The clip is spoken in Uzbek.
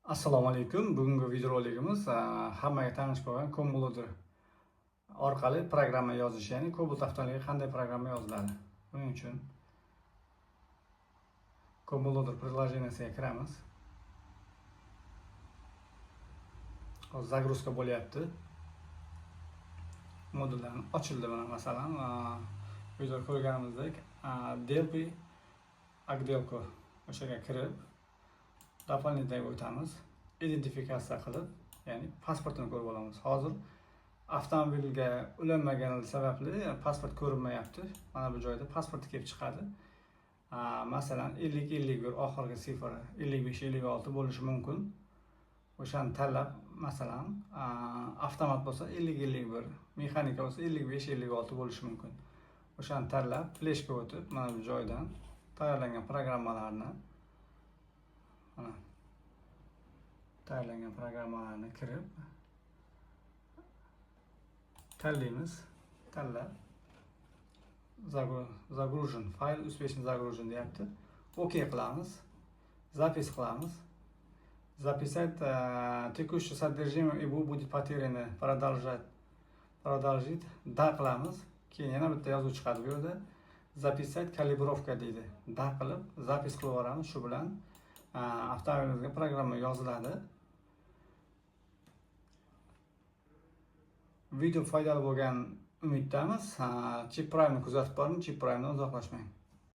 Assalomu alaykum. Bugungi videorolikimiz hammaga tanish bo'lgan Comloader orqali programma yozish, ya'ni Cobalt avtomatiga qanday programma yoziladi. Buning uchun Comloader приложениesiga kiramiz. Hozir загрузка bo'lyapti. Modullar ochildi mana masalan, videoda ko'rganimizdek Delphi Agdelco o'shaga kirib doполнительныйga o'tamiz. Identifikatsiya qilib, ya'ni pasportini ko'rib olamiz. Hozir avtomobilga ulanmagani sababli pasport ko'rinmayapti. Mana bu joyda pasport kelib chiqadi. Masalan 50-51 oxirgi sifri 55-56 bo'lishi mumkin. O'shani tanlab, masalan, avtomat bo'lsa 50-51, mexanika bo'lsa 55-56 bo'lishi mumkin. O'shani tanlab, fleshga o'tib, mana bu joydan tayyorlangan programmalarni kirib tanlaymiz. Tanlab загружен fayl успешно загружен deyapti. OK qilamiz. Запись qilamiz. Записать текущее содержимое и будет потеряно. Продолжить. Da qilamiz. Keyin yana bitta yozuv chiqadi bu yerda. Записать kalibrovka deydi. Da qilib, запись qilib yuboramiz. Shu bilan avtomobilimizga programma yoziladi. Video foydali bo'lgan umiddamiz. Chip Prime'ni kuzatib boring, Chip Prime'dan uzoqlashmang.